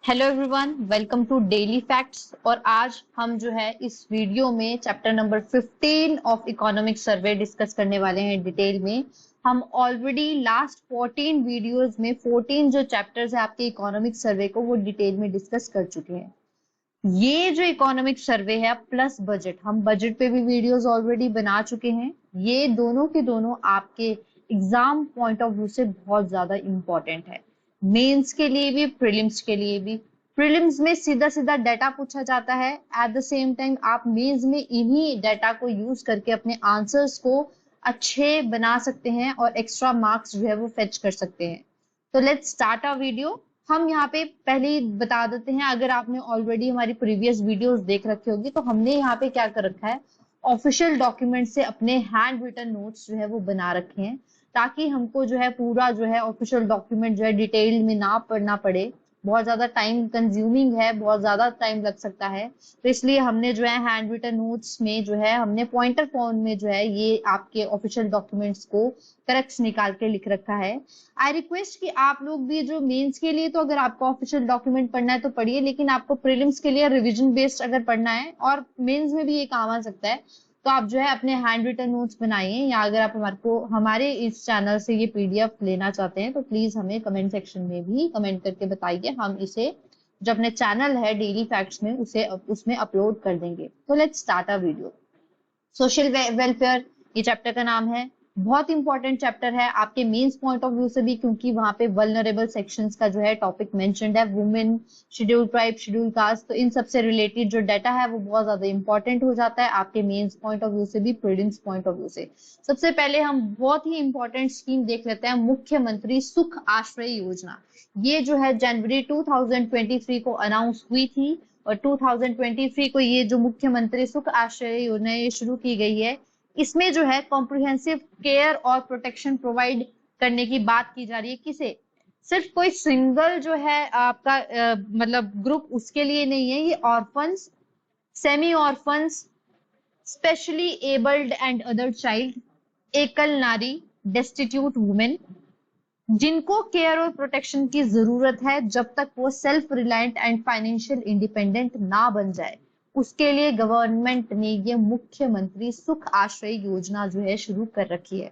Hello everyone, welcome to daily facts. और आज हम जो है इस वीडियो में chapter number 15 of economic survey discuss करने वाले हैं डिटेल में। हम ऑलरेडी लास्ट 14 वीडियोस में 14 जो चैप्टर्स है आपके इकोनॉमिक सर्वे को वो डिटेल में डिस्कस कर चुके हैं। ये जो इकोनॉमिक सर्वे है प्लस बजट, हम बजट पे भी वीडियोस ऑलरेडी बना चुके हैं। ये दोनों के दोनों आपके एग्जाम पॉइंट ऑफ व्यू से बहुत ज्यादा इंपॉर्टेंट है, मेंस के लिए भी प्रीलिम्स के लिए भी। प्रीलिम्स में सीधा सीधा डाटा पूछा जाता है, एट द सेम टाइम आप मेंस में इन्हीं डाटा को यूज करके अपने आंसर्स को अच्छे बना सकते हैं और एक्स्ट्रा मार्क्स जो है वो फेच कर सकते हैं। तो लेट्स स्टार्ट अ वीडियो। हम यहाँ पे पहले ही बता देते हैं, अगर आपने ऑलरेडी हमारी प्रीवियस वीडियोस देख रखी होगी तो हमने यहाँ पे क्या कर रखा है, ऑफिशियल डॉक्यूमेंट से अपने हैंड रिटन नोट्स जो है वो बना रखे हैं, ताकि हमको जो है पूरा जो है ऑफिशियल डॉक्यूमेंट जो है डिटेल में ना पढ़ना पड़े। बहुत ज्यादा टाइम कंज्यूमिंग है, बहुत ज्यादा टाइम लग सकता है, तो इसलिए हमने जो है हैंड रिटन नोट्स में जो है हमने पॉइंटर फॉर्म में जो है ये आपके ऑफिशियल डॉक्यूमेंट्स को करेक्ट निकाल के लिख रखा है। आई रिक्वेस्ट कि आप लोग भी जो मेंस के लिए, तो अगर आपको ऑफिशियल डॉक्यूमेंट पढ़ना है तो पढ़िए, लेकिन आपको प्रीलिम्स के लिए रिवीजन बेस्ड अगर पढ़ना है और मेंस में भी ये काम आ सकता है, तो आप जो है अपने हैंड रिटन नोट्स बनाइए। या अगर आप हमारे इस चैनल से ये पीडीएफ लेना चाहते हैं तो प्लीज हमें कमेंट सेक्शन में भी कमेंट करके बताइए, हम इसे जो अपने चैनल है डेली फैक्ट्स में उसे उसमें अपलोड कर देंगे। तो let's start a video. Social welfare ये चैप्टर का नाम है। बहुत इंपॉर्टेंट चैप्टर है आपके मेंस पॉइंट ऑफ व्यू से भी, क्योंकि वहां पे वल्नरेबल सेक्शंस का जो है टॉपिक मेंशन्ड है, women, scheduled tribe, scheduled caste. तो इन सबसे रिलेटेड जो डाटा है वो बहुत ज्यादा इंपॉर्टेंट हो जाता है आपके मेंस पॉइंट ऑफ व्यू से भी, प्रीलिम्स पॉइंट ऑफ व्यू से। सबसे पहले हम बहुत ही इंपॉर्टेंट स्कीम देख लेते हैं, मुख्यमंत्री सुख आश्रय योजना। ये जो है जनवरी 2023 को अनाउंस हुई थी और 2023 को ये जो मुख्यमंत्री सुख आश्रय योजना ये शुरू की गई है। इसमें जो है कॉम्प्रिहेंसिव केयर और प्रोटेक्शन प्रोवाइड करने की बात की जा रही है। किसे? सिर्फ कोई सिंगल जो है आपका मतलब ग्रुप, उसके लिए नहीं है ये। Orphans, semi orphans, specially abled and other child, एकल नारी, डेस्टिट्यूट वुमेन, जिनको केयर और प्रोटेक्शन की जरूरत है जब तक वो self reliant and financial independent ना बन जाए, उसके लिए गवर्नमेंट ने ये मुख्यमंत्री सुख आश्रय योजना जो है शुरू कर रखी है।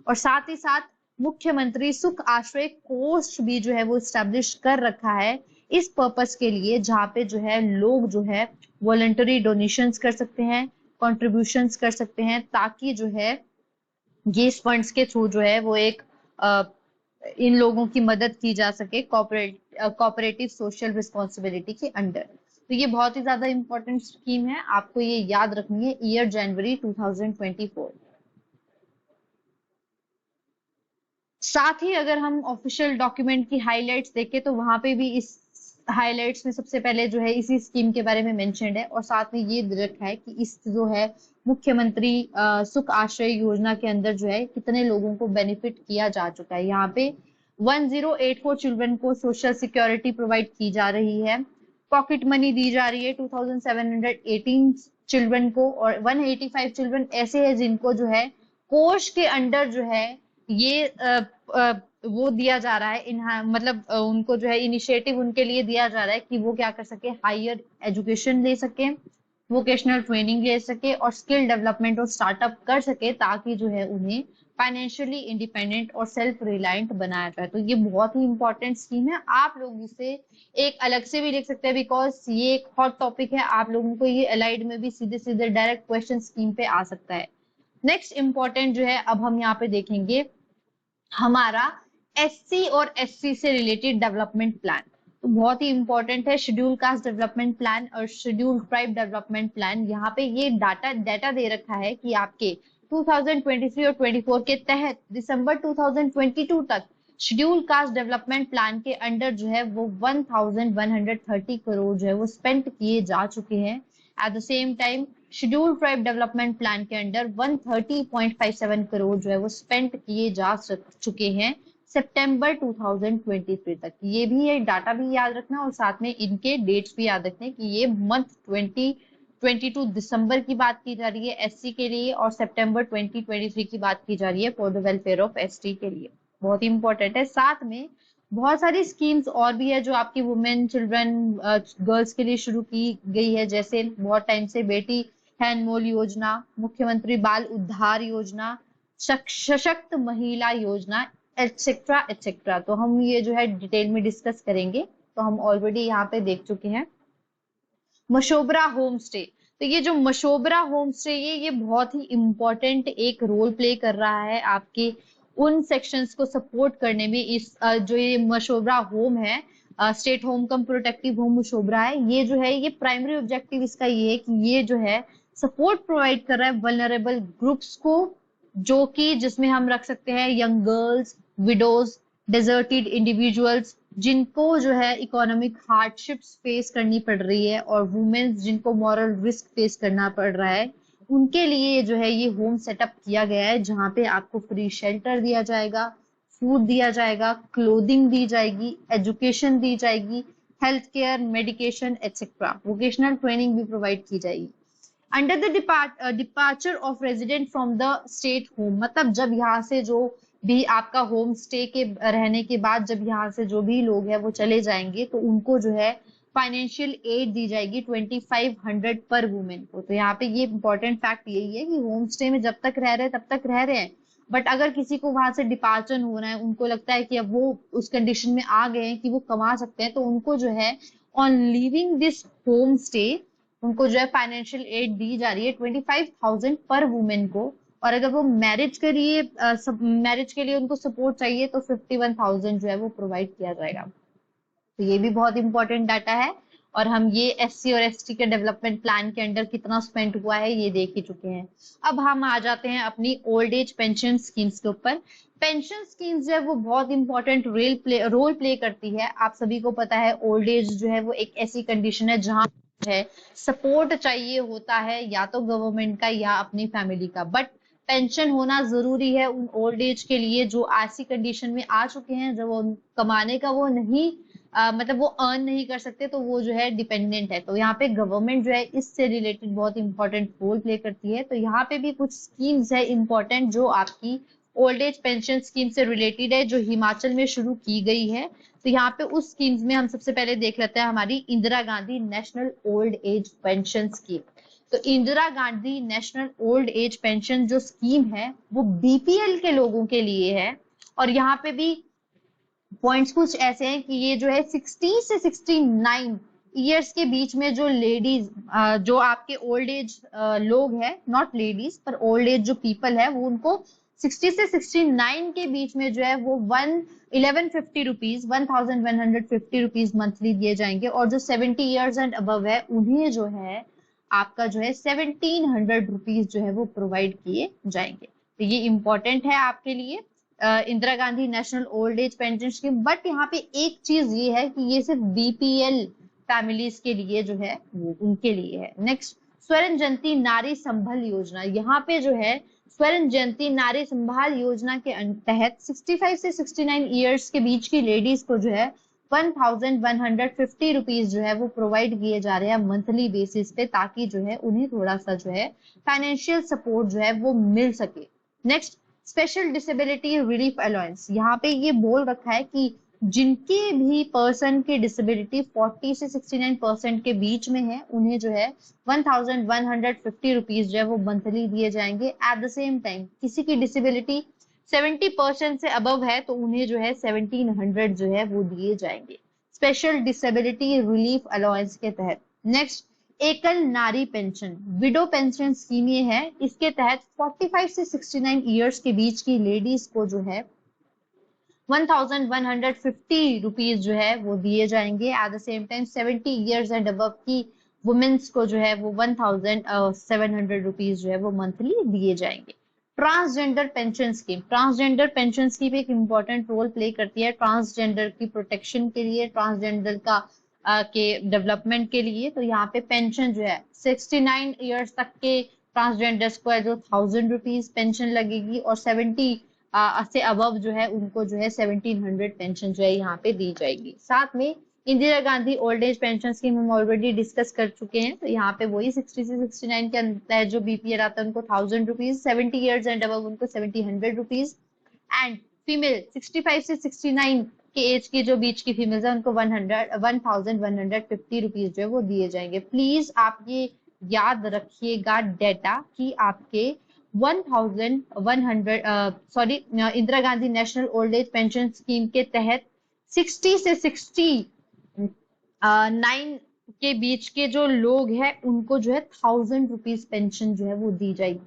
और साथ ही साथ मुख्यमंत्री सुख आश्रय कोष भी जो है वो स्टैब्लिश कर रखा है इस पर्पस के लिए, जहाँ पे जो है लोग जो है वॉलंटरी डोनेशंस कर सकते हैं, कॉन्ट्रीब्यूशंस कर सकते हैं, ताकि जो है ये फंड्स के थ्रू जो है वो एक इन लोगों की मदद की जा सके कॉपरेटिव सोशल रिस्पॉन्सिबिलिटी के अंडर। तो ये बहुत ही ज्यादा इंपॉर्टेंट स्कीम है, आपको ये याद रखनी है। ईयर जनवरी 2024। साथ ही अगर हम ऑफिशियल डॉक्यूमेंट की हाइलाइट्स देखें तो वहां पे भी इस हाइलाइट्स में सबसे पहले जो है इसी स्कीम के बारे में मेंशन्ड है, और साथ में ये दे रखा है कि इस जो है मुख्यमंत्री सुख आश्रय योजना के अंदर जो है कितने लोगों को बेनिफिट किया जा चुका है। यहाँ पे 1084 चिल्ड्रन को सोशल सिक्योरिटी प्रोवाइड की जा रही है, पॉकेट मनी दी जा रही है 2718 चिल्ड्रन को, और 185 चिल्ड्रन ऐसे हैं जिनको जो है कोष के अंडर जो है ये वो दिया जा रहा है, मतलब उनको जो है इनिशिएटिव उनके लिए दिया जा रहा है कि वो क्या कर सके, हायर एजुकेशन ले सके, वोकेशनल ट्रेनिंग ले सके और स्किल डेवलपमेंट और स्टार्टअप कर सके, ताकि जो है उन्हें फाइनेंशियली इंडिपेंडेंट और सेल्फ रिलायंट बनाया जाए। तो ये बहुत ही इंपॉर्टेंट स्कीम है, आप लोग इसे एक अलग से भी लिख सकते हैं, बिकॉज ये एक हॉट टॉपिक है। आप लोगों को ये अलाइड में भी सीधे सीधे डायरेक्ट क्वेश्चन स्कीम पे आ सकता है। नेक्स्ट इंपॉर्टेंट जो है अब हम यहाँ पे देखेंगे हमारा एससी और एसटी से रिलेटेड डेवलपमेंट प्लान। तो बहुत ही इंपॉर्टेंट है शेड्यूल कास्ट डेवलपमेंट प्लान और शेड्यूल ट्राइब डेवलपमेंट प्लान। यहाँ पे ये डाटा दे रखा है कि आपके 2023 और 24 के तहत दिसंबर 2022 तक शेड्यूल कास्ट डेवलपमेंट प्लान के अंडर जो है वो 1130 करोड़ जो है वो स्पेंड किए जा चुके हैं। At the same time schedule tribe development plan के अंडर 130.57 करोड़ जो है वो स्पेंड किए जा चुके हैं सितंबर 2023 तक। ये भी एक डाटा भी याद रखना और साथ में इनके डेट्स भी याद रखने कि ये मंथ 2022 दिसंबर की बात की जा रही है एससी के लिए, और सितंबर 2023 की बात की जा रही है for the welfare of ST के लिए। बहुत इंपॉर्टेंट है। साथ में बहुत सारी स्कीम्स और भी है जो आपकी वुमेन, चिल्ड्रन, गर्ल्स के लिए शुरू की गई है, जैसे बहुत टाइम से बेटी है अनमोल योजना, मुख्यमंत्री बाल उद्धार योजना, सशक्त महिला योजना, एटसेट्रा एटसेट्रा। तो हम ये जो है डिटेल में डिस्कस करेंगे। तो हम ऑलरेडी यहाँ पे देख चुके हैं मशोबरा होम स्टे। तो ये जो मशोबरा होम स्टे ये बहुत ही इंपॉर्टेंट एक रोल प्ले कर रहा है आपके उन सेक्शंस को सपोर्ट करने में। इस जो ये मशोबरा होम है, स्टेट होम कम प्रोटेक्टिव होम मशोबरा है, ये जो है ये प्राइमरी ऑब्जेक्टिव इसका ये है कि ये जो है सपोर्ट प्रोवाइड कर रहा है वल्नरेबल ग्रुप्स को, जो कि जिसमें हम रख सकते हैं young girls, widows, deserted individuals, जिनको जो है इकोनॉमिक हार्डशिप्स फेस करनी पड़ रही है, और वुमेन्स जिनको मॉरल रिस्क फेस करना पड़ रहा है, उनके लिए जो है ये होम सेटअप किया गया है, जहाँ पे आपको फ्री शेल्टर दिया जाएगा, फूड दिया जाएगा, क्लोथिंग दी जाएगी, एजुकेशन दी जाएगी, health care, medication etcetera, vocational training भी प्रोवाइड की जाएगी। Under the departure of resident from the state home, मतलब जब यहाँ से जो भी आपका होम स्टे के रहने के बाद जब यहाँ से जो भी लोग हैं वो चले जाएंगे, तो उनको जो है फाइनेंशियल एड दी जाएगी 2500 पर वुमेन को। तो यहाँ पे ये इंपॉर्टेंट फैक्ट यही है कि होम स्टे में जब तक रह रहे हैं तब तक रह रहे हैं, बट अगर किसी को वहां से डिपार्चर होना है, उनको लगता है कि अब वो उस कंडीशन में आ गए हैं कि वो कमा सकते हैं, तो उनको जो है on living this home stay उनको जो है फाइनेंशियल एड दी जा रही है 25,000 पर वुमेन को। और अगर वो मैरिज के लिए उनको सपोर्ट चाहिए तो 51,000 जो है वो प्रोवाइड किया जाएगा। तो ये भी बहुत इंपॉर्टेंट डाटा है। और हम ये एससी और एसटी के डेवलपमेंट प्लान के अंडर कितना स्पेंड हुआ है ये देख ही चुके हैं। अब हम आ जाते हैं अपनी ओल्ड एज पेंशन स्कीम्स के ऊपर। पेंशन स्कीम्स जो है वो बहुत इंपॉर्टेंट रोल प्ले करती है। आप सभी को पता है ओल्ड एज जो है वो एक ऐसी कंडीशन है जहाँ है सपोर्ट चाहिए होता है, या तो गवर्नमेंट का या अपनी फैमिली का, बट पेंशन होना जरूरी है उन ओल्ड एज के लिए जो ऐसी कंडीशन में आ चुके हैं जब वो कमाने का वो नहीं मतलब वो अर्न नहीं कर सकते, तो वो जो है डिपेंडेंट है। तो यहाँ पे गवर्नमेंट जो है इससे रिलेटेड बहुत इंपॉर्टेंट रोल प्ले करती है। तो यहाँ पे भी कुछ स्कीम्स है इंपॉर्टेंट जो आपकी ओल्ड एज पेंशन स्कीम से रिलेटेड है, जो हिमाचल में शुरू की गई है। तो यहाँ पे उस स्कीम्स में हम सबसे पहले देख लेते हैं हमारी Indira Gandhi national old age pension scheme. तो Indira Gandhi national old age pension जो स्कीम है वो बीपीएल के लोगों के लिए है। और यहाँ पे भी पॉइंट्स कुछ ऐसे हैं कि ये जो है 60 से 69 ईयर्स के बीच में जो लेडीज जो आपके ओल्ड एज लोग हैं, नॉट लेडीज पर ओल्ड एज जो पीपल है, वो उनको 60 से 69 के बीच में जो है वो 1150 रुपीज मंथली दिए जाएंगे। और जो 70 ईयर्स एंड अबव है उन्हें जो है आपका जो है 1700 रुपीज जो है वो प्रोवाइड किए जाएंगे। तो ये इंपॉर्टेंट है आपके लिए Indira Gandhi national old age pension scheme. But यहाँ पे एक चीज ये है कि ये सिर्फ बीपीएल फैमिलीज के लिए जो है वो उनके लिए है। नेक्स्ट, स्वर्ण जयंती नारी संबल योजना। यहाँ पे जो है स्वर्ण जयंती नारी संभाल योजना के तहत 65 से 69 ईयर्स के बीच की लेडीज को जो है 1150 रुपीज जो है वो प्रोवाइड किए जा रहे हैं मंथली बेसिस पे, ताकि जो है उन्हें थोड़ा सा जो है फाइनेंशियल सपोर्ट जो है वो मिल सके। Next, special disability relief allowance. यहाँ पे ये बोल रखा है कि जिनके भी पर्सन की डिसेबिलिटी 40 से 69% के बीच में है, उन्हें जो है 1150 रुपीज जो है वो मंथली दिए जाएंगे। एट द सेम टाइम किसी की डिसेबिलिटी 70% से अबव है तो उन्हें जो है 1700 जो है वो दिए जाएंगे स्पेशल डिसेबिलिटी रिलीफ अलाउंस के तहत। नेक्स्ट, एकल नारी पेंशन विडो पेंशन स्कीम ये है। इसके तहत 45 से 69 ईयर्स के बीच की लेडीज को जो है 1150 रुपीज जो है वो दिए जाएंगे। At the same time 70 years and above की वुमेन्स को जो है वो 1700 रुपीज जो है वो मंथली दिए जाएंगे। Transgender pension scheme. Transgender pension scheme एक इंपॉर्टेंट रोल प्ले करती है ट्रांसजेंडर की प्रोटेक्शन के लिए, ट्रांसजेंडर का के डेवलपमेंट के लिए। तो यहाँ पे पेंशन जो है 69 ईयर्स तक के ट्रांसजेंडर्स को है जो 1000 रुपीज पेंशन लगेगी, और 70 से अबव जो है उनको जो है 1700 पेंशन जो है यहाँ पे दी जाएगी। साथ में Indira Gandhi old age pension scheme हम ऑलरेडी डिस्कस कर चुके हैं। तो यहाँ पे वही 60 से 69 के अंदर जो बीपीएल आता है उनको 1000 रुपीज, 70 ईयर्स एंड अबव उनको 1700 रुपीज, एंड फीमेल 65 से 69 के एज की जो बीच की फीमेल्स है उनको 1150 रुपीज जो है वो दिए जाएंगे। प्लीज आप ये याद रखिएगा डेटा कि आपके 1100 Indira Gandhi national old age pension scheme के तहत 60 से 69 के बीच के जो लोग हैं उनको जो है 1000 रुपीज पेंशन जो है वो दी जाएगी।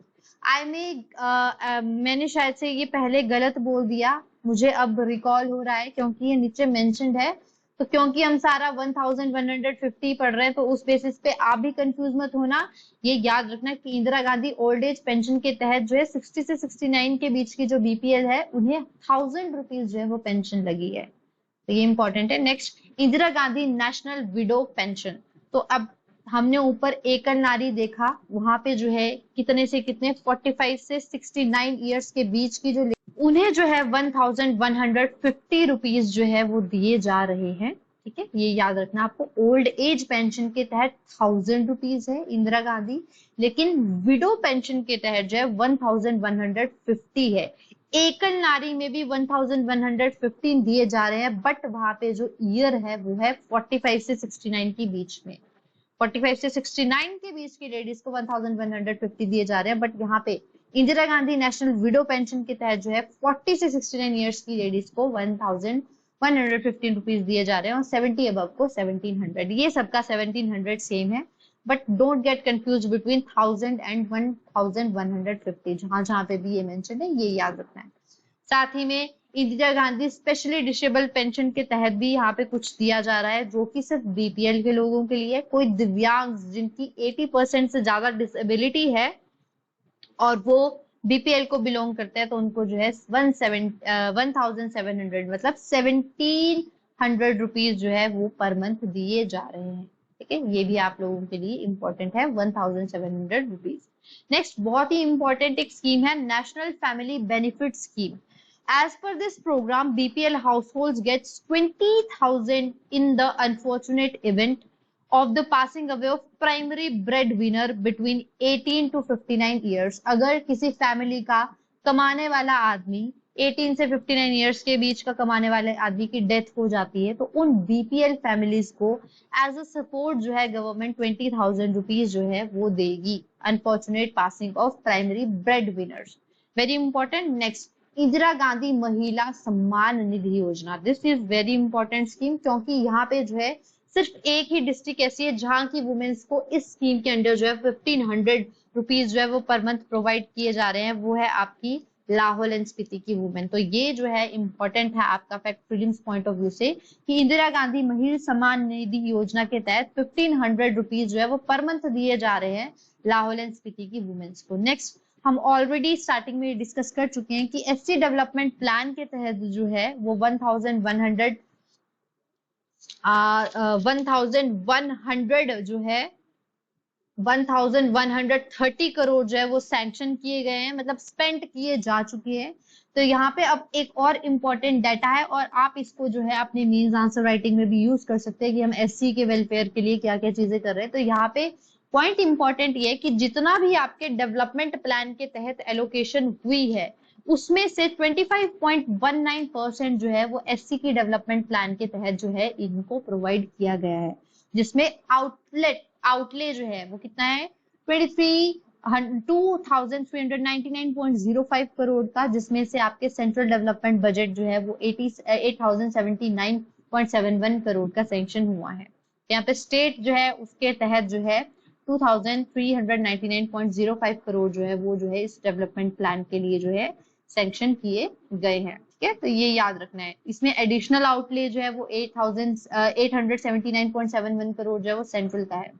मैंने शायद से ये पहले गलत बोल दिया, मुझे अब रिकॉल हो रहा है क्योंकि ये नीचे मेंशन्ड है। तो क्योंकि हम सारा 1150 पढ़ रहे हैं तो उस बेसिस पे आप भी कंफ्यूज मत होना। ये याद रखना कि Indira Gandhi old age pension के तहत जो है 60 से 69 के बीच की जो बीपीएल है उन्हें 1000 रुपीज जो है वो पेंशन लगी है। तो ये इंपॉर्टेंट है। Next, Indira Gandhi national window pension. तो अब हमने ऊपर एकल नारी देखा, वहां पे जो है कितने से कितने 45 से 69 इयर्स के बीच की जो उन्हें जो है 1150 रुपीज जो है वो दिए जा रहे हैं। ठीक है, ये याद रखना आपको। ओल्ड एज पेंशन के तहत 1000 रुपीज है इंदिरा गांधी, लेकिन विडो पेंशन के तहत जो है 1150 है। एकल नारी में भी 1115 दिए जा रहे हैं, बट वहां पे जो ईयर है वो है 45 से 69 के बीच में। 45 से 69 के बीच की लेडीज को 1150 दिए जा रहे हैं, बट यहाँ पे Indira Gandhi national window pension के तहत जो है 40 से 69 इयर्स की लेडीज को 1115 रुपीज दिए जा रहे हैं और 70 अबव को 1700। ये सबका 1700 सेम है, but don't get confuse between 1000 and 1150। जहां जहां पे भी ये मेंशन है ये याद रखना है। साथ ही में Indira Gandhi specially disable pension के तहत भी यहाँ पे कुछ दिया जा रहा है, जो कि सिर्फ बीपीएल के लोगों के लिए। कोई दिव्यांग जिनकी 80% से ज्यादा डिसेबिलिटी है और वो बीपीएल को बिलोंग करते हैं तो उनको जो है 1700 मतलब 1700 रुपीज जो है वो पर मंथ दिए जा रहे हैं। ठीक है, ये भी आप लोगों के लिए इंपॉर्टेंट है, 1700 रुपीज। नेक्स्ट, बहुत ही इंपॉर्टेंट एक स्कीम है national family benefit scheme. As per this program, BPL households gets 20,000 in the unfortunate event of the passing away of primary breadwinner between 18 to 59 years। अगर किसी फैमिली का कमाने वाला आदमी 18 से 59 इयर्स के बीच का कमाने वाले आदमी की डेथ हो जाती है तो उन बीपीएल फैमिलीज को एज अ सपोर्ट जो है गवर्नमेंट 20,000 रुपीज जो है वो देगी। Unfortunate passing of primary bread winners, very important. Next, Indira Gandhi महिला सम्मान निधि योजना। This is very important scheme, क्योंकि यहाँ पे जो है सिर्फ एक ही डिस्ट्रिक्ट ऐसी है जहां की वुमेन्स को इस स्कीम के अंडर जो है 1500 रुपीज जो है वो पर मंथ प्रोवाइड किए जा रहे हैं, वो है आपकी लाहौल एंड स्पीति की वुमेन। तो ये जो है इंपॉर्टेंट है आपका fact prelims point of view से कि इंदिरा गांधी महिला सम्मान निधि योजना के तहत 1500 रुपीज जो है वो पर मंथ दिए जा रहे हैं लाहौल एंड स्पीति की वुमेन्स को। नेक्स्ट, हम ऑलरेडी स्टार्टिंग में डिस्कस कर चुके हैं कि एससी डेवलपमेंट प्लान के तहत जो है वो 1100 जो है 1130 करोड़ जो है वो सैंक्शन किए गए हैं, मतलब स्पेंड किए जा चुके हैं। तो यहाँ पे अब एक और इम्पोर्टेंट डाटा है और आप इसको जो है अपने मीन्स आंसर राइटिंग में भी यूज कर सकते हैं कि हम एससी के वेलफेयर के लिए क्या क्या चीजें कर रहे हैं। तो यहाँ पे पॉइंट इंपॉर्टेंट ये है कि जितना भी आपके डेवलपमेंट प्लान के तहत एलोकेशन हुई है उसमें से 25.19% जो है वो एससी की डेवलपमेंट प्लान के तहत जो है इनको प्रोवाइड किया गया है, जिसमें आउटले जो है वो कितना है 2399.05 करोड़ का, जिसमें से आपके सेंट्रल डेवलपमेंट बजट जो है वो 8079.71 करोड़ का सैंक्शन हुआ है। यहाँ पे स्टेट जो है उसके तहत जो है 2399.05 करोड़ जो है वो जो है इस डेवलपमेंट प्लान के लिए जो है सैंक्शन किए गए हैं। ठीक है, तो ये याद रखना है। इसमें एडिशनल आउटले जो है वो 879.71 करोड़ जो है वो सेंट्रल का है।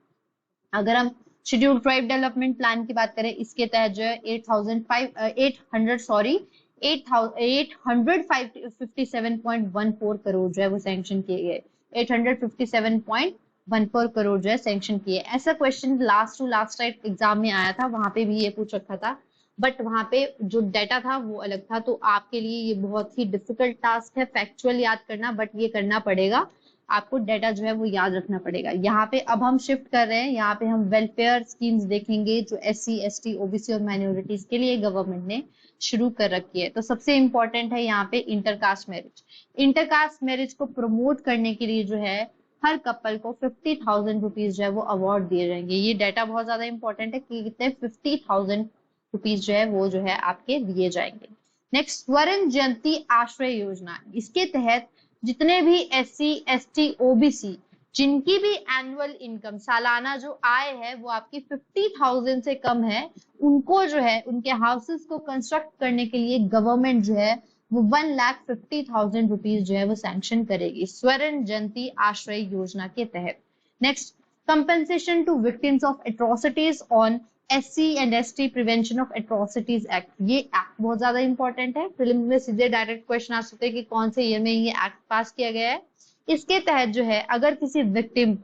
अगर हम शेड्यूल ट्राइब डेवलपमेंट प्लान की बात करें इसके तहत जो है 857.14 करोड़ जो है वो सैंक्शन किए गए। 857.14 करोड़ जो है सैंक्शन किए। ऐसा question last to last time exam में आया था, वहां पे भी ये पूछ रखा था, बट वहां पे जो डाटा था वो अलग था। तो आपके लिए ये बहुत ही डिफिकल्ट टास्क है फैक्चुअल याद करना, बट ये करना पड़ेगा। आपको डाटा जो है वो याद रखना पड़ेगा। यहाँ पे अब हम शिफ्ट कर रहे हैं, यहाँ पे हम वेलफेयर स्कीम्स देखेंगे जो SC ST OBC और माइनॉरिटीज के लिए गवर्नमेंट ने शुरू कर रखी है। तो सबसे इंपॉर्टेंट है यहाँ पे इंटरकास्ट मैरिज। इंटरकास्ट मैरिज को प्रमोट करने के लिए जो है हर कपल को 50,000 रुपीज जो है वो अवार्ड दिए जाएंगे। ये डाटा बहुत ज्यादा इंपॉर्टेंट है कि कितने 50,000 रुपीज जो है वो जो है आपके दिए जाएंगे। नेक्स्ट, स्वर्ण जयंती आश्रय योजना, इसके तहत जितने भी SC ST OBC जिनकी भी एनुअल इनकम सालाना जो आय है वो आपकी 50,000 से कम है, उनको जो है उनके हाउसेस को कंस्ट्रक्ट करने के लिए गवर्नमेंट जो है वो 1,50,000 रुपीज जो है वो सैंक्शन करेगी स्वर्ण जयंती आश्रय योजना के तहत। Next, compensation to victims of atrocities on SC and ST prevention of atrocities act. ये एक्ट बहुत ज्यादा इंपॉर्टेंट है, प्रीलिम्स में सीधे डायरेक्ट क्वेश्चन आ सकते हैं कि कौन से ईयर में ये एक्ट पास किया गया है। इसके तहत जो है अगर किसी विक्टिम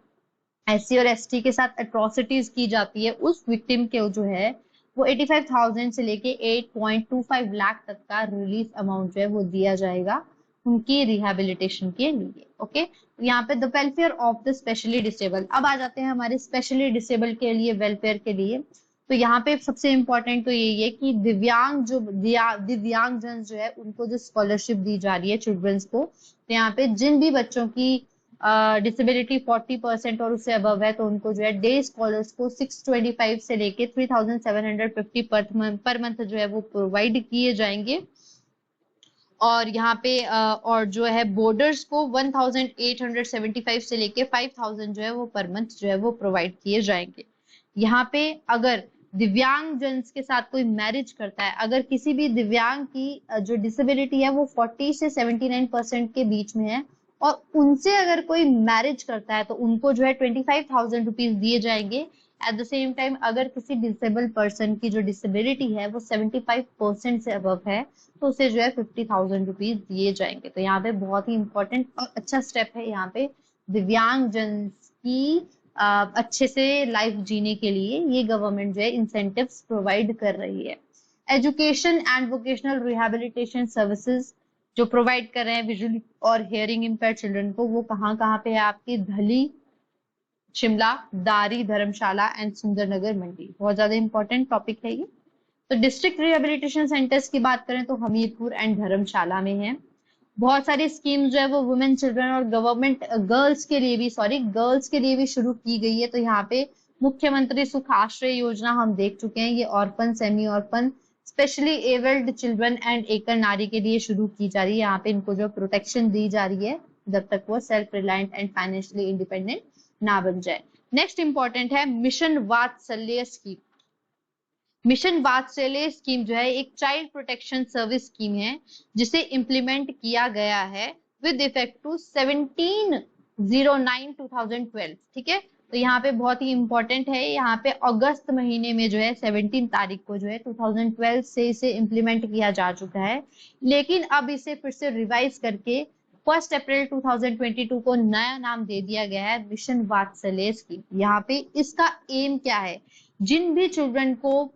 SC और ST के साथ एट्रोसिटीज की जाती है, उस विक्टिम के जो है वो 85,000 से लेके 8.25 लाख तक का रिलीफ अमाउंट जो है वो दिया जाएगा उनकी रिहेबिलिटेशन के लिए। ओके, यहाँ पे the welfare of the specially disable. अब आ जाते हैं हमारे स्पेशली डिसेबल के लिए वेलफेयर के लिए। तो यहाँ पे सबसे इंपॉर्टेंट तो यही है कि दिव्यांग जन जो है उनको जो स्कॉलरशिप दी जा रही है चिल्ड्रंस को, तो यहाँ पे जिन भी बच्चों की डिसेबिलिटी 40% और उससे अबव है तो उनको जो है डे स्कॉलर्स को 625 से लेके 3,750 पर मंथ जो है वो प्रोवाइड किए जाएंगे। और यहाँ पे और जो है बोर्डर्स को 1,875 से लेके 5,000 जो है वो पर मंथ जो है वो प्रोवाइड किए जाएंगे। यहाँ पे अगर दिव्यांग जन के साथ कोई मैरिज करता है, अगर किसी भी दिव्यांग की जो डिसेबिलिटी है वो 40 से 79% के बीच में है और उनसे अगर कोई मैरिज करता है तो उनको जो है 25,000 रुपीज दिए जाएंगे। एट द सेम टाइम अगर किसी डिसेबल पर्सन की जो डिसेबिलिटी है वो 75% से अबव है तो उसे जो है 50,000 रुपीज दिए जाएंगे। तो यहाँ पे बहुत ही इंपॉर्टेंट और अच्छा स्टेप है यहाँ पे दिव्यांग जन की अच्छे से लाइफ जीने के लिए ये गवर्नमेंट जो है इंसेंटिव्स प्रोवाइड कर रही है। Education and vocational rehabilitation services जो प्रोवाइड कर रहे हैं विजुअली और हियरिंग इम्पेयर्ड चिल्ड्रन को, वो कहाँ पे है आपकी धली, शिमला, दारी, धर्मशाला एंड सुंदरनगर मंडी। बहुत ज्यादा इंपॉर्टेंट टॉपिक है ये। तो डिस्ट्रिक्ट रिहेबिलिटेशन सेंटर्स की बात करें तो हमीरपुर एंड धर्मशाला में है। बहुत सारी स्कीम्स जो है वो वुमेन, चिल्ड्रन और गवर्नमेंट गर्ल्स के लिए भी शुरू की गई है। तो यहाँ पे मुख्यमंत्री सुख आश्रय योजना हम देख चुके हैं, ये orphan, semi orphan, specially abled children and एकल नारी के लिए शुरू की जा रही है। यहाँ पे इनको जो प्रोटेक्शन दी जा रही है जब तक वो self reliant and financially independent ना बन जाए। नेक्स्ट इंपॉर्टेंट है मिशन वात्सल्य स्कीम। मिशन वात्सल्य स्कीम जो है एक चाइल्ड प्रोटेक्शन सर्विस स्कीम है जिसे इम्प्लीमेंट किया गया है विद इफेक्ट टू 17/09/2012। ठीक है, तो यहाँ पे बहुत ही इंपॉर्टेंट है, यहाँ पे अगस्त महीने में जो है 17 तारीख को जो है 2012 से इसे इम्प्लीमेंट किया जा चुका है, लेकिन अब इसे फिर से रिवाइज करके 1 अप्रैल 2022 को नया नाम दे दिया गया है मिशन वात्सल्य स्कीम। यहाँ पे इसका एम क्या है, जिन भी चिल्ड्रन को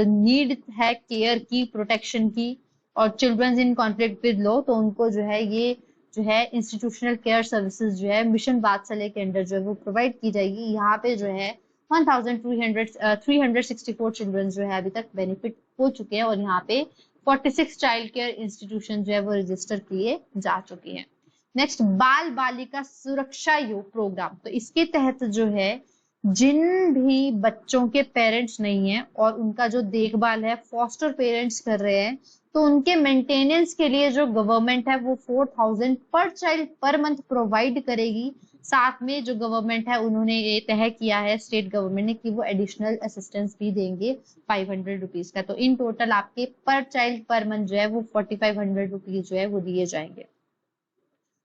नीड है केयर की, प्रोटेक्शन की और children in conflict with law, तो उनको जो है ये जो है इंस्टीट्यूशनल केयर सर्विसेज जो है मिशन वात्सल्य के अंडर जो है वो प्रोवाइड की जाएगी। यहाँ पे जो है 1,364 चिल्ड्रन जो है अभी तक बेनिफिट हो चुके हैं और यहाँ पे 46 चाइल्ड केयर इंस्टीट्यूशन जो है वो रजिस्टर किए जा चुके हैं। नेक्स्ट, बाल बालिका सुरक्षा योग प्रोग्राम। तो इसके तहत जो है जिन भी बच्चों के पेरेंट्स नहीं है और उनका जो देखभाल है फॉस्टर पेरेंट्स कर रहे हैं, तो उनके मेंटेनेंस के लिए जो गवर्नमेंट है वो 4,000 पर चाइल्ड पर मंथ प्रोवाइड करेगी। साथ में जो गवर्नमेंट है उन्होंने ये तय किया है स्टेट गवर्नमेंट ने कि वो एडिशनल असिस्टेंस भी देंगे 500 रुपीज का। तो इन टोटल आपके पर चाइल्ड पर मंथ जो है वो 4,500 रुपीज जो है वो दिए जाएंगे।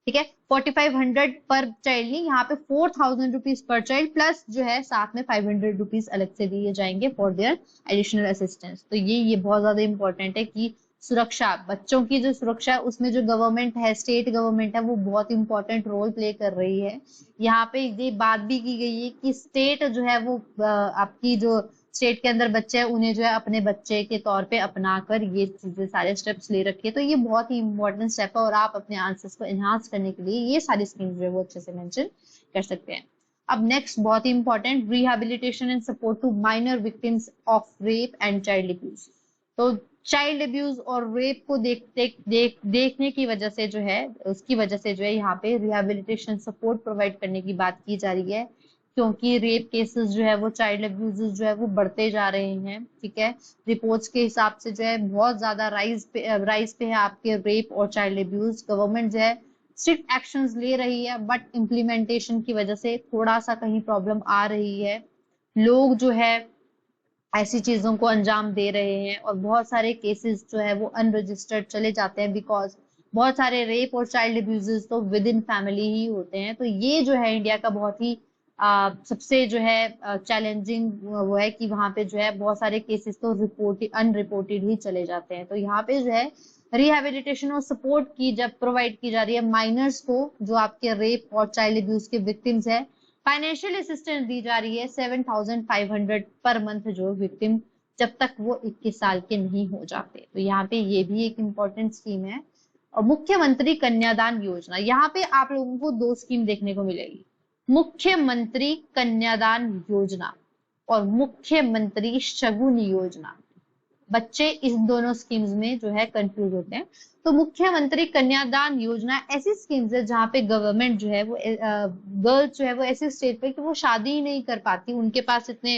ठीक है, 4,500 पर चाइल्ड नहीं, यहाँ पे 4,000 रुपीज पर चाइल्ड प्लस जो है साथ में 500 रुपीज अलग से दिए जाएंगे फॉर देयर एडिशनल असिस्टेंस। तो ये बहुत ज्यादा इंपॉर्टेंट है कि सुरक्षा, बच्चों की जो सुरक्षा है उसमें जो गवर्नमेंट है, स्टेट गवर्नमेंट है, वो बहुत इंपॉर्टेंट रोल प्ले कर रही है। यहाँ पे ये बात भी की गई है कि स्टेट जो है वो आपकी जो स्टेट के अंदर बच्चे हैं उन्हें जो है अपने बच्चे के तौर पे अपना कर ये चीजें सारे स्टेप्स ले रखे हैं। तो ये बहुत ही इंपॉर्टेंट स्टेप है और आप अपने आंसर्स को एनहांस करने के लिए ये सारी स्कीम्स जो है वो अच्छे से मेंशन कर सकते हैं। अब नेक्स्ट बहुत ही important, rehabilitation and support to minor victims of rape and child abuse. तो चाइल्ड अब्यूज और रेप को देखने की वजह से जो है, उसकी वजह से जो है यहाँ पे रिहेबिलिटेशन सपोर्ट प्रोवाइड करने की बात की जा रही है, क्योंकि रेप केसेस जो है वो, चाइल्ड अब्यूजेस जो है वो बढ़ते जा रहे हैं। ठीक है, रिपोर्ट्स के हिसाब से जो है बहुत ज्यादा राइज पे है आपके रेप और चाइल्ड अब्यूज। गवर्नमेंट जो है स्ट्रिक्ट एक्शंस ले रही है, बट इम्प्लीमेंटेशन की वजह से थोड़ा सा कहीं प्रॉब्लम आ रही है। लोग जो है ऐसी चीजों को अंजाम दे रहे हैं और बहुत सारे केसेस जो है वो अनरजिस्टर्ड चले जाते हैं, बिकॉज बहुत सारे रेप और चाइल्ड अब्यूजेस तो विद इन फैमिली ही होते हैं। तो ये जो है इंडिया का बहुत ही सबसे जो है चैलेंजिंग वो है कि वहां पे जो है बहुत सारे केसेस तो अनरिपोर्टेड ही चले जाते हैं। तो यहाँ पे जो है रिहेबिलिटेशन और सपोर्ट की जब प्रोवाइड की जा रही है माइनर्स को, जो आपके रेप और चाइल्ड अब्यूज के विक्टिम्स है, फाइनेंशियल असिस्टेंस दी जा रही है 7,500 पर मंथ जो विक्टिम, जब तक वो 21 साल के नहीं हो जाते। तो यहाँ पे ये भी एक इम्पोर्टेंट स्कीम है। और मुख्यमंत्री कन्यादान योजना, यहाँ पे आप लोगों को दो स्कीम देखने को मिलेगी, मुख्यमंत्री कन्यादान योजना और मुख्यमंत्री शगुन योजना। बच्चे इस दोनों स्कीम्स में जो है कंफ्यूज होते हैं। तो मुख्यमंत्री कन्यादान योजना ऐसी स्कीम्स है जहां पे गवर्नमेंट जो है वो गर्ल्स जो है वो ऐसे स्टेज पे कि वो शादी ही नहीं कर पाती, उनके पास इतने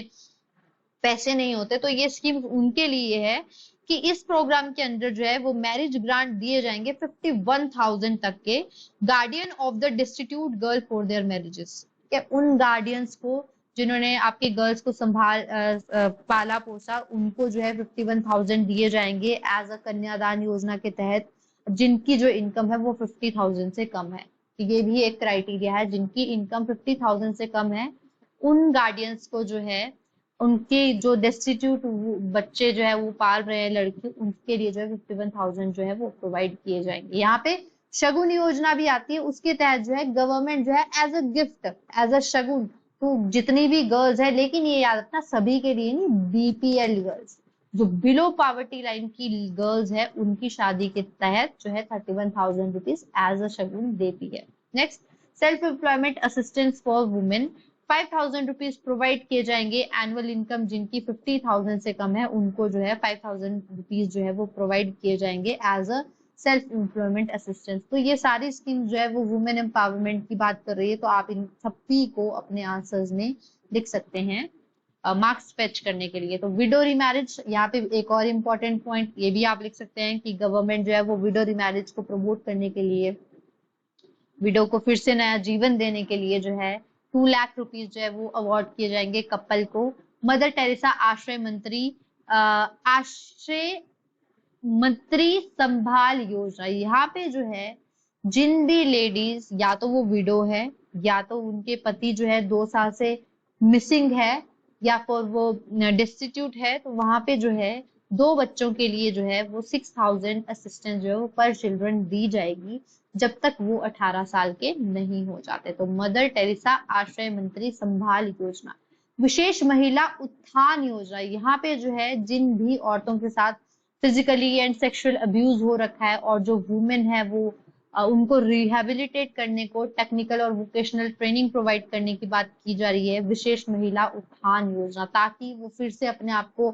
पैसे नहीं होते। तो ये स्कीम उनके लिए है कि इस प्रोग्राम के अंदर जो है वो मैरिज ग्रांट दिए जाएंगे 51,000 तक के guardian of the destitute girl for their marriages. उन गार्डियंस को जिन्होंने आपके गर्ल्स को पाला पोसा, उनको जो है 51,000 दिए जाएंगे एज अ कन्यादान योजना के तहत, जिनकी जो इनकम है वो 50,000 से कम है। ये भी एक क्राइटेरिया है, जिनकी इनकम 50,000 से कम है उन गार्डियंस को जो है, उनके जो डेस्टिट्यूट बच्चे जो है वो पाल रहे हैं लड़की, उनके लिए जो है 51,000 जो है वो प्रोवाइड किए जाएंगे। यहाँ पे शगुन योजना भी आती है, उसके तहत जो है गवर्नमेंट जो है as a gift, as a shagun, तो जितनी भी गर्ल्स है, लेकिन ये याद रखना सभी के लिए नहीं, बीपीएल गर्ल्स, जो बिलो पावर्टी लाइन की गर्ल्स है, उनकी शादी के तहत जो है 31,000 रुपीज एज अ शगुन देती है। Next, self employment assistance for women, 5,000 rupees provide किए जाएंगे। एनुअल इनकम जिनकी 50,000 से कम है उनको जो है 5,000 रुपीज जो है वो प्रोवाइड किए जाएंगे as a self employment assistance. तो ये सारी स्कीम जो है वो वुमेन एम्पावरमेंट की बात कर रही है। तो आप इन सभी को अपने आंसर्स में लिख सकते हैं मार्क्स फेच करने के लिए। तो विडो रिमैरिज, यहाँ पे एक और इम्पोर्टेंट पॉइंट ये भी आप लिख सकते हैं कि गवर्नमेंट जो है वो विडो रिमैरिज को प्रमोट करने के लिए, विडो को फिर से नया जीवन देने के लिए जो है 2 लाख रुपीज जो है वो अवार्ड किए जाएंगे कपल को। मदर टेरेसा आश्रय मंत्री संभाल योजना, यहाँ पे जो है जिन भी लेडीज या तो वो विडो है या तो उनके पति जो है 2 साल से मिसिंग है या फिर वो डिस्टिट्यूट है, तो वहां पे जो है 2 बच्चों के लिए जो है वो 6,000 असिस्टेंस जो है वो पर चिल्ड्रन दी जाएगी जब तक वो 18 साल के नहीं हो जाते। तो मदर टेरेसा आश्रय मंत्री संभाल योजना। विशेष महिला उत्थान योजना, यहाँ पे जो है जिन भी औरतों के साथ फिजिकली एंड सेक्सुअल अब्यूज हो रखा है और जो वुमेन है वो उनको रिहेबिलिटेट करने को टेक्निकल और वोकेशनल ट्रेनिंग प्रोवाइड करने की बात की जा रही है, विशेष महिला उत्थान योजना, ताकि वो फिर से अपने आप को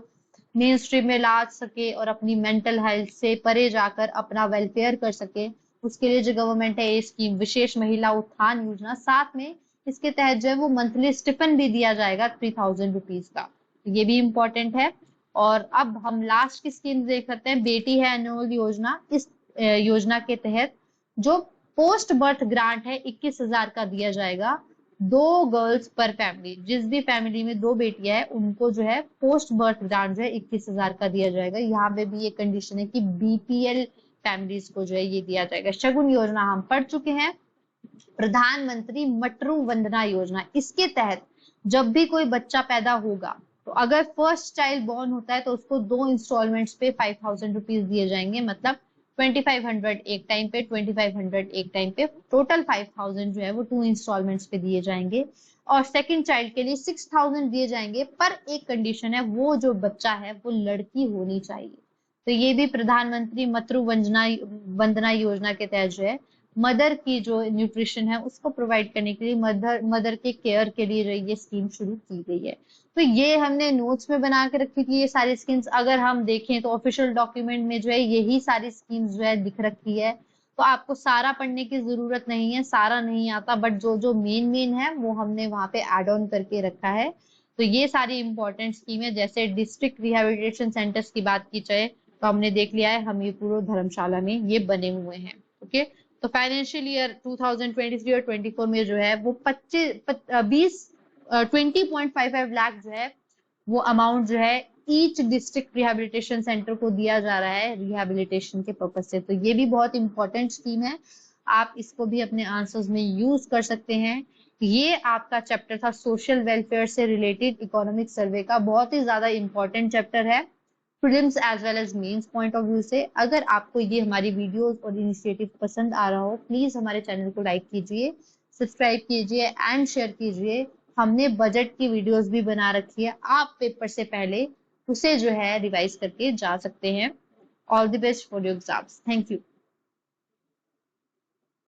मेन स्ट्रीम में ला सके और अपनी मेंटल हेल्थ से परे जाकर अपना वेलफेयर कर सके। उसके लिए जो गवर्नमेंट है ये स्कीम विशेष महिला उत्थान योजना, साथ में इसके तहत जो है वो मंथली स्टिपेंड भी दिया जाएगा 3,000 रुपीज का, ये भी इंपॉर्टेंट है। और अब हम लास्ट की स्कीम देख सकते हैं, बेटी है अनमोल योजना। इस योजना के तहत जो पोस्ट बर्थ ग्रांट है 21,000 का दिया जाएगा, 2 गर्ल्स पर फैमिली, जिस भी फैमिली में 2 बेटियां है उनको जो है पोस्ट बर्थ ग्रांट जो है 21,000 का दिया जाएगा। यहाँ पे भी ये कंडीशन है कि बीपीएल फैमिलीज को जो है ये दिया जाएगा। शगुन योजना हम पढ़ चुके हैं। प्रधानमंत्री मटरू वंदना योजना, इसके तहत जब भी कोई बच्चा पैदा होगा तो अगर फर्स्ट चाइल्ड बॉर्न होता है तो उसको 2 इंस्टॉलमेंट्स पे 5,000 रुपीज दिए जाएंगे, मतलब 2500 एक टाइम पे, 2500 एक टाइम पे, टोटल 5000 जो है वो 2 इंस्टॉलमेंट्स पे दिए जाएंगे। और सेकंड चाइल्ड के लिए 6000 दिए जाएंगे, पर एक कंडीशन है, वो जो बच्चा है वो लड़की होनी चाहिए। तो ये भी प्रधानमंत्री मातृ वंदना वंदना योजना के तहत जो है मदर की जो न्यूट्रिशन है उसको प्रोवाइड करने के लिए, मदर मदर के केयर के लिए जो ये स्कीम शुरू की गई है। तो ये हमने नोट्स में बना के रखी थी ये सारी स्कीम्स। अगर हम देखें तो ऑफिशियल डॉक्यूमेंट में जो है यही सारी स्कीम्स जो है दिख रखी है। तो आपको सारा पढ़ने की जरूरत नहीं है, सारा नहीं आता, बट जो जो मेन मेन है वो हमने वहां पे एड ऑन करके रखा है। तो ये सारी इंपॉर्टेंट स्कीम है। जैसे डिस्ट्रिक्ट रिहेबिलिटेशन सेंटर्स की बात की जाए तो हमने देख लिया है हमीरपुर धर्मशाला में ये बने हुए हैं। ओके, तो फाइनेंशियल ईयर 2023 और 24 में जो है वो 20.55 लाख जो है वो अमाउंट जो है ईच डिस्ट्रिक्ट रिहेबिलिटेशन सेंटर को दिया जा रहा है रिहेबिलिटेशन के पर्पज से। तो ये भी बहुत इंपॉर्टेंट स्कीम है, आप इसको भी अपने आंसर्स में यूज कर सकते हैं। ये आपका चैप्टर था सोशल वेलफेयर से रिलेटेड इकोनॉमिक सर्वे का, बहुत ही ज्यादा इंपॉर्टेंट चैप्टर है prelims as well as mains point of view से। अगर आपको ये हमारी वीडियोस और इनिशिएटिव पसंद आ रहा हो, प्लीज हमारे चैनल को लाइक कीजिए, सब्सक्राइब कीजिए एंड शेयर कीजिए। हमने बजट की वीडियोस भी बना रखी है, आप पेपर से पहले उसे जो है रिवाइज करके जा सकते हैं। All the best for your exams. Thank you.